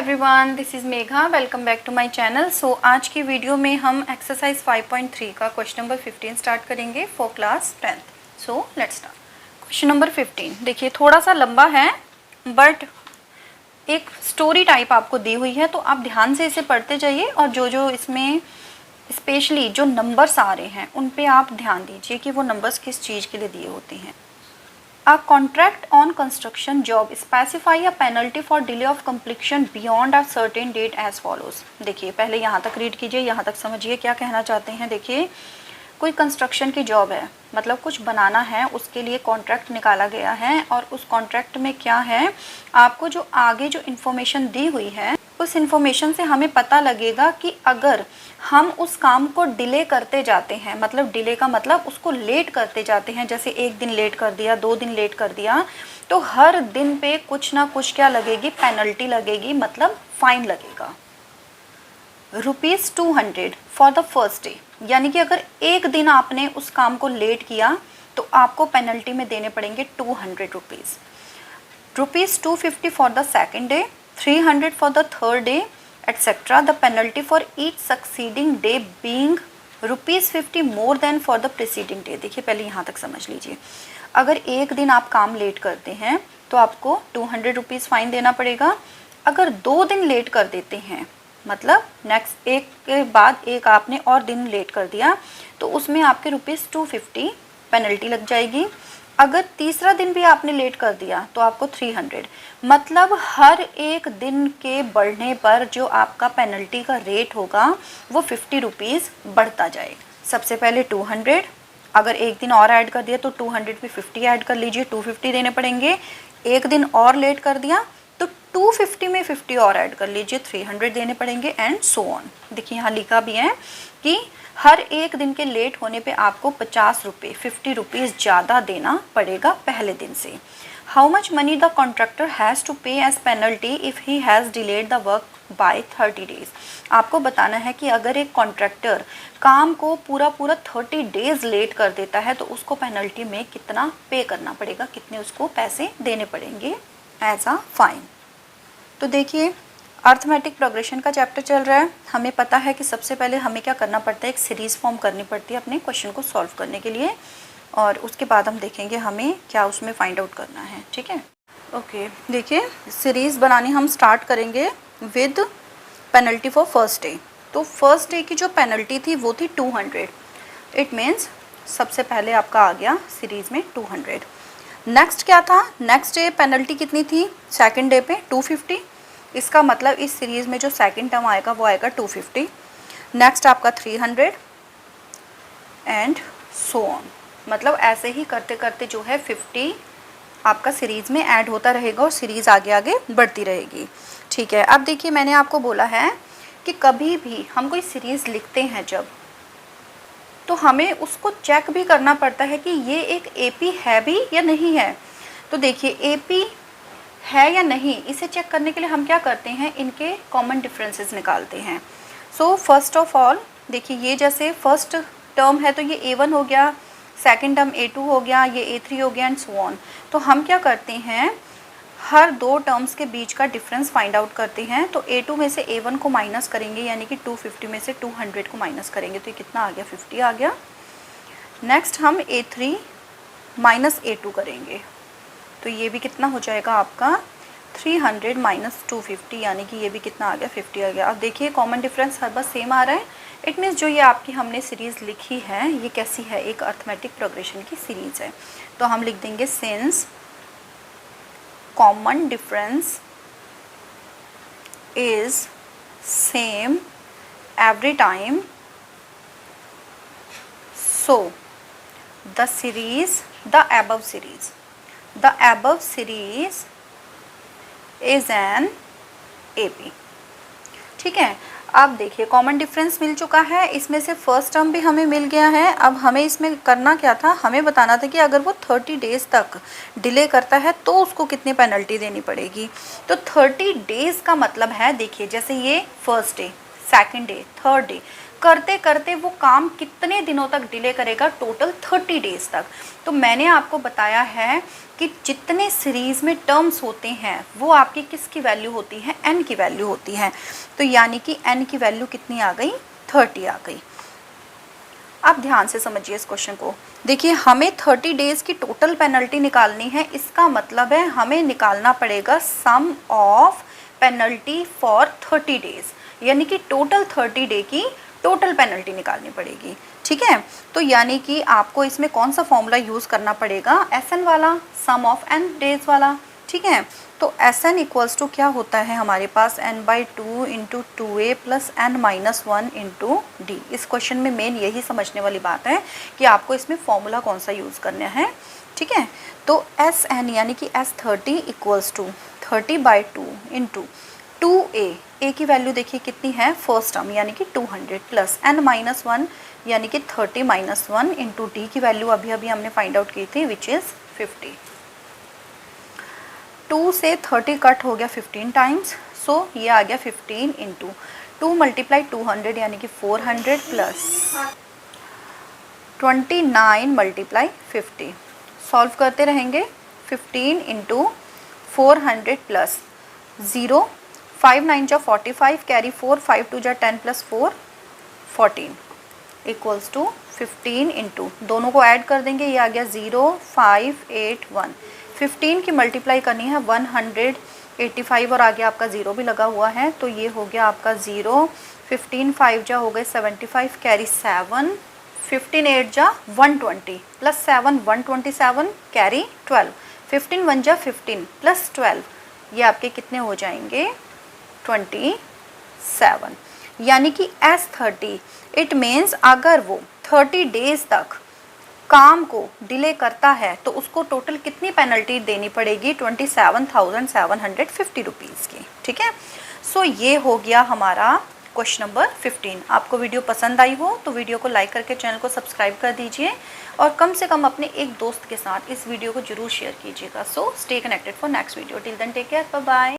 Everyone, this is Megha. Welcome back to my channel. So आज की video में हम एक्सरसाइज 5.3 का क्वेश्चन नंबर 15 स्टार्ट करेंगे for class 10th। So let's start. Question number 15 देखिए, थोड़ा सा लंबा है बट एक स्टोरी टाइप आपको दी हुई है, तो आप ध्यान से इसे पढ़ते जाइए और जो जो इसमें स्पेशली जो नंबर्स आ रहे हैं उन पे आप ध्यान दीजिए कि वो नंबर्स किस चीज़ के लिए दिए होते हैं। A contract on construction job specify a penalty for delay of completion beyond a certain date as follows। देखिए, पहले यहाँ तक रीड कीजिए, यहाँ तक समझिए क्या कहना चाहते हैं। देखिए, कोई कंस्ट्रक्शन की जॉब है, मतलब कुछ बनाना है, उसके लिए कॉन्ट्रैक्ट निकाला गया है और उस कॉन्ट्रैक्ट में क्या है, आपको जो आगे जो इन्फॉर्मेशन दी हुई है उस इन्फॉर्मेशन से हमें पता लगेगा कि अगर हम उस काम को डिले करते जाते हैं, मतलब डिले का मतलब उसको लेट करते जाते हैं, जैसे एक दिन लेट कर दिया, 2 दिन लेट कर दिया, तो हर दिन पे कुछ ना कुछ क्या लगेगी, पेनल्टी लगेगी, मतलब फाइन लगेगा। ₹200 फॉर द फर्स्ट डे, यानी कि अगर एक दिन आपने उस काम को लेट किया तो आपको पेनल्टी में देने पड़ेंगे ₹200। ₹250 for the second day, 300 for the third day, etc. The penalty for each succeeding day being ₹50 more than for the preceding day। देखिए, पहले यहाँ तक समझ लीजिए। अगर एक दिन आप काम लेट करते हैं तो आपको ₹200 फाइन देना पड़ेगा। अगर 2 दिन लेट कर देते हैं, मतलब नेक्स्ट एक के बाद एक आपने और दिन लेट कर दिया, तो उसमें आपके ₹250 पेनल्टी लग जाएगी। अगर तीसरा दिन भी आपने लेट कर दिया तो आपको 300, मतलब हर एक दिन के बढ़ने पर जो आपका पेनल्टी का रेट होगा वो ₹50 बढ़ता जाएगा। सबसे पहले 200, अगर एक दिन और ऐड कर दिया तो 200 में 50 ऐड कर लीजिए, 250 देने पड़ेंगे। एक दिन और लेट कर दिया तो 250 में 50 और ऐड कर लीजिए, 300 देने पड़ेंगे, एंड सो ऑन। देखिए, यहाँ लिखा भी है कि हर एक दिन के लेट होने पे आपको ₹50 ज़्यादा देना पड़ेगा पहले दिन से। How much money the contractor has to pay as penalty if he has delayed the work by 30 days. आपको बताना है कि अगर एक कॉन्ट्रैक्टर काम को पूरा 30 डेज लेट कर देता है तो उसको पेनल्टी में कितना पे करना पड़ेगा, कितने उसको पैसे देने पड़ेंगे एज अ फाइन। तो देखिए, अर्थमेटिक प्रोग्रेशन का चैप्टर चल रहा है। हमें पता है कि सबसे पहले हमें क्या करना पड़ता है, एक सीरीज़ फॉर्म करनी पड़ती है अपने क्वेश्चन को सॉल्व करने के लिए, और उसके बाद हम देखेंगे हमें क्या उसमें फाइंड आउट करना है। ठीक है, ओके। देखिए, सीरीज़ बनानी हम स्टार्ट करेंगे with penalty for first day. तो फर्स्ट डे की जो पेनल्टी थी वो थी 200। इट मीन्स सबसे पहले आपका आ गया सीरीज़ में 200। नेक्स्ट क्या था, नेक्स्ट डे पेनल्टी कितनी थी, सेकेंड डे पे 250। इसका मतलब इस सीरीज़ में जो सेकंड टर्म आएगा वो आएगा 250। नेक्स्ट आपका 300 एंड सो ऑन, मतलब ऐसे ही करते करते जो है 50 आपका सीरीज़ में ऐड होता रहेगा और सीरीज़ आगे आगे बढ़ती रहेगी। ठीक है, अब देखिए, मैंने आपको बोला है कि कभी भी हम कोई सीरीज़ लिखते हैं जब, तो हमें उसको चेक भी करना पड़ता है कि ये एक एपी है भी या नहीं है। तो देखिए, एपी है या नहीं, इसे चेक करने के लिए हम क्या करते हैं, इनके कॉमन डिफरेंसेस निकालते हैं। सो फर्स्ट ऑफ ऑल देखिए, ये जैसे फर्स्ट टर्म है तो ये A1 हो गया, सेकंड टर्म A2 हो गया, ये A3 हो गया, एंड सो ऑन। तो हम क्या करते हैं, हर 2 टर्म्स के बीच का डिफरेंस फाइंड आउट करते हैं। तो A2 में से A1 को माइनस करेंगे, यानी कि 250 में से 200 को माइनस करेंगे, तो ये कितना आ गया, 50 आ गया। नेक्स्ट हम A3 माइनस A2 करेंगे, तो ये भी कितना हो जाएगा आपका 300 माइनस 250, यानी कि ये भी कितना आ गया, 50 आ गया। अब देखिए, कॉमन डिफरेंस हर बार सेम आ रहा है। इट मीन्स जो ये आपकी हमने सीरीज़ लिखी है ये कैसी है, एक अर्थमेटिक प्रोग्रेशन की सीरीज़ है। तो हम लिख देंगे since common difference is same every time, so the series, the above series, the above series is an AP। ठीक है, अब देखिए, कॉमन डिफरेंस मिल चुका है, इसमें से फर्स्ट टर्म भी हमें मिल गया है। अब हमें इसमें करना क्या था, हमें बताना था कि अगर वो 30 डेज़ तक डिले करता है तो उसको कितनी पेनल्टी देनी पड़ेगी। तो 30 डेज़ का मतलब है, देखिए, जैसे ये first day, second day, third day, करते करते वो काम कितने दिनों तक डिले करेगा, टोटल 30 डेज तक। तो मैंने आपको बताया है कि जितने सीरीज़ में टर्म्स होते हैं वो आपकी किसकी वैल्यू होती है, n की वैल्यू होती है। तो यानी कि n की वैल्यू कितनी आ गई, 30 आ गई। अब ध्यान से समझिए इस क्वेश्चन को। देखिए हमें 30 डेज़ की टोटल पेनल्टी निकालनी है, इसका मतलब है हमें निकालना पड़ेगा सम ऑफ पेनल्टी फॉर 30 डेज़, यानी कि टोटल 30 डे की टोटल पेनल्टी निकालनी पड़ेगी। ठीक है, तो यानी कि आपको इसमें कौन सा फॉर्मूला यूज़ करना पड़ेगा, SN वाला, सम ऑफ n डेज वाला। ठीक है, तो SN इक्वल्स टू क्या होता है हमारे पास, n/2 into 2a plus n-1 into D. इस क्वेश्चन में मेन यही समझने वाली बात है कि आपको इसमें फॉर्मूला कौन सा यूज़ करना है। ठीक है, तो SN यानी कि S30 equals to 30/2 into 2a, a की वैल्यू देखिए कितनी है, फर्स्ट टर्म यानी कि 200 प्लस n-1 यानी कि 30-1 इंटू डी की वैल्यू अभी अभी हमने फाइंड आउट की थी विच इज़ 50। 2 से 30 कट हो गया 15 टाइम्स, सो ये आ गया 15 इंटू 2 मल्टीप्लाई 200 यानी कि 400 प्लस 29 मल्टीप्लाई 50। सॉल्व करते रहेंगे, 15 इंटू 400 प्लस 0, 5 9 जा 45, कैरी 4, 5 2 जा 10 प्लस 4 14 इक्वल्स टू 15 इंटू, दोनों को ऐड कर देंगे, ये आ गया 0 5 8 1। 15 की मल्टीप्लाई करनी है 185 और आगे आपका 0 भी लगा हुआ है, तो ये हो गया आपका 0, 15 5 जा हो गए 75, कैरी 7, 15 8 जा 120 प्लस 7 127, कैरी 12, 15 1 जा 15 प्लस 12, ये आपके कितने हो जाएंगे 27। यानी कि S30 इट मीन्स अगर वो 30 डेज तक काम को डिले करता है तो उसको टोटल कितनी पेनल्टी देनी पड़ेगी, 27,750 रुपीज़ की। ठीक है, सो ये हो गया हमारा क्वेश्चन नंबर 15। आपको वीडियो पसंद आई हो तो वीडियो को लाइक करके चैनल को सब्सक्राइब कर दीजिए और कम से कम अपने एक दोस्त के साथ इस वीडियो को जरूर शेयर कीजिएगा। So stay connected for next video, till then take care, bye bye.